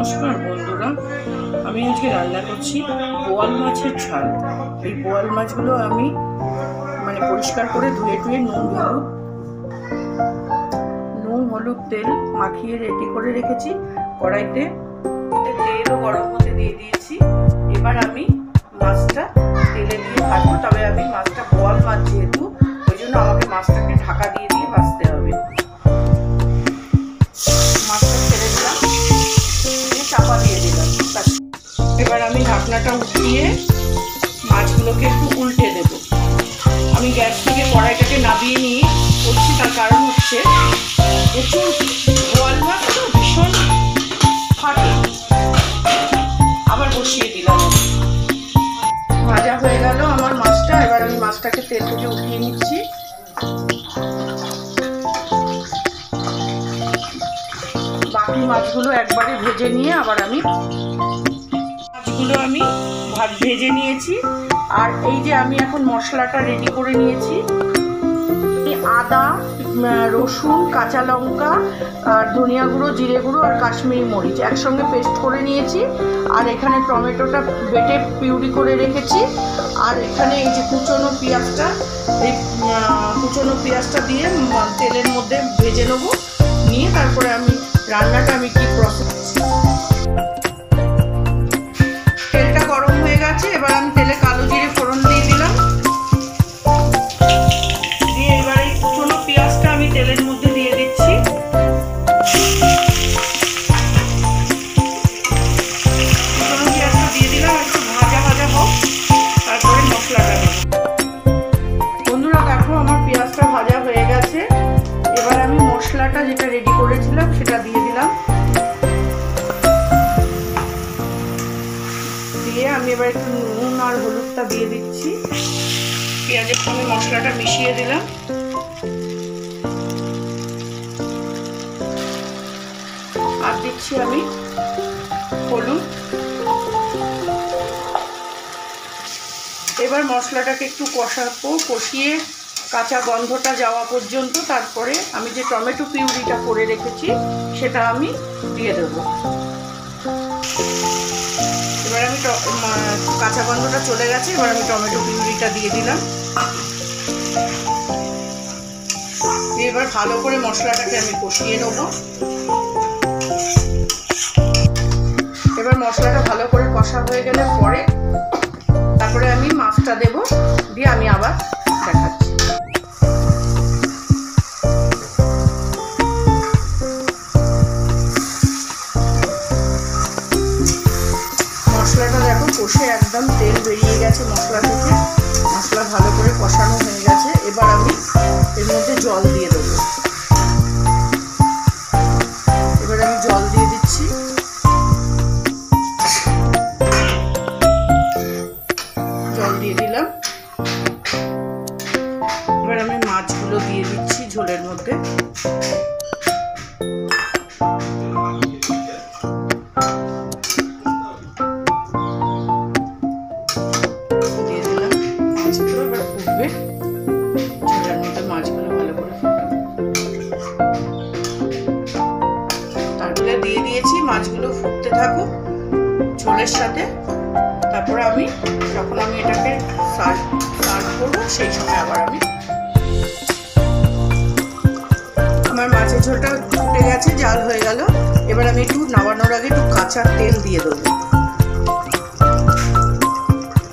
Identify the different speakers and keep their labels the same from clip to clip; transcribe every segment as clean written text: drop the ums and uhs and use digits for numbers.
Speaker 1: নমস্কার বন্ধুরা, আমি আজকে রান্না করছি বোয়াল মাছের ঝাল। এই বোয়াল মাছগুলো আমি পরিষ্কার করে ধুয়ে নুন হলুদ তেল মাখিয়ে রেডি করে রেখেছি। কড়াইতে তেলও গরম হতে দিয়ে দিয়েছি। এবার আমি মাছটা তেলে দিয়ে ভাজবো। তবে আমি মাছটা বোয়াল মাছ যেহেতু, ওই জন্য আমাকে মাছটাকে ঢাকা দিয়ে দিয়ে ভাজতে হবে। মাছটা ছেড়ে দিলাম, চাপা দিয়ে দিলাম। এবার আমি ঢাকনাটা উঠিয়ে মাছগুলোকে একটু উল্টে দেব। আমি গ্যাস থেকে কড়াইটাকে নামিয়ে নিয়ে করছি, তার কারণ হচ্ছে প্রচুর বোয়াল মাছ তো ভীষণ ফাটে। আবার বসিয়ে দিলাম। ভাজা হয়ে গেল আমার মাছটা। এবার আমি মাছটাকে তেল থেকে উঠিয়ে নিচ্ছি। বাকি মাছগুলো একবারে ভেজে নিয়ে আবার আমি ভেজে নিয়েছি। আর এই যে আমি এখন মশলাটা রেডি করে নিয়েছি। আদা, রসুন, কাঁচা লঙ্কা, আর ধনিয়া গুঁড়ো, জিরে গুঁড়ো আর কাশ্মীরি মরিচ একসঙ্গে পেস্ট করে নিয়েছি। আর এখানে টমেটোটা বেটে পিউরি করে রেখেছি। আর এখানে এই যে কুচনো পেঁয়াজটা দিয়ে তেলের মধ্যে ভেজে নেবো। নিয়ে তারপরে রান্নাটা কি প্রসেস। তেলটা গরম হয়ে গেছে। এবার আমি তেলে কালো জিরে ফোড়ন দিয়ে দিলাম। দিয়ে এবার এই কুচনো পেঁয়াজটা আমি তেলের মধ্যে দিয়ে দিচ্ছি। কুচনো পেঁয়াজটা দিয়ে দিলাম, একটু ভাজা ভাজা হোক, তারপরে মশলাটা দেবো। বন্ধুরা দেখো, আমার পেঁয়াজটা ভাজা হয়ে গেছে। এবার আমি মশলাটা যেটা রেডি করেছিলাম সেটা দিয়ে দিলাম। দিয়ে আমি এবার একটু নুন আর হলুদটা দিয়ে দিচ্ছি। পেঁয়াজের সঙ্গে মশলাটা মিশিয়ে দিলাম। আর দিচ্ছি আমি হলুদ। এবার মশলাটাকে একটু কষিয়ে কাঁচা গন্ধটা যাওয়া পর্যন্ত, তারপরে আমি যে টমেটো পিউরিটা করে রেখেছি সেটা আমি দিয়ে দেবো। এবার আমি কাঁচা গন্ধটা চলে গেছে। এবার আমি টমেটো পিউরিটা দিয়ে দিলাম। এবার ভালো করে মশলাটাকে আমি কষিয়ে নেব। এবার মশলাটা ভালো করে কষা হয়ে গেলে পরে তারপরে আমি মাছটা দেব। দিয়ে আমি আবার দেখাচ্ছি। মশলাটা দেখো কষে একদম তেল বেরিয়ে গেছে মশলা থেকে। মশলা ভালো করে কষানো হয়ে গেছে। এবার আমি এর মধ্যে জল দিয়ে দেবো। এবার আমি জল দিয়ে দিচ্ছি। জল দিয়ে দিলাম। এবার আমি মাছগুলো দিয়ে দিচ্ছি ঝোলের মধ্যে। দিয়ে দিয়েছি, মাছগুলো ফুটতে থাকুক ঝোলের সাথে। তারপরে যখন আমি এটাকে সার্ভ করবো সেই সময় আবার আমার মাছের ঝোলটা ফুটে গেছে, জাল হয়ে গেল। এবার আমি একটু নামানোর আগে একটু কাঁচা তেল দিয়ে দেবো।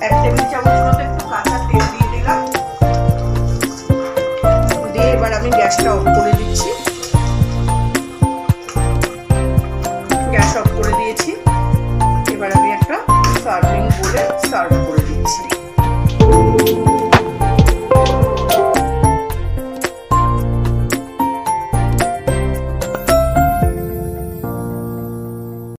Speaker 1: 1 টেবিল চামচ মতো একটু কাঁচা তেল দিয়ে দিলাম। দিয়ে এবার আমি গ্যাসটা অফ করে দিচ্ছি।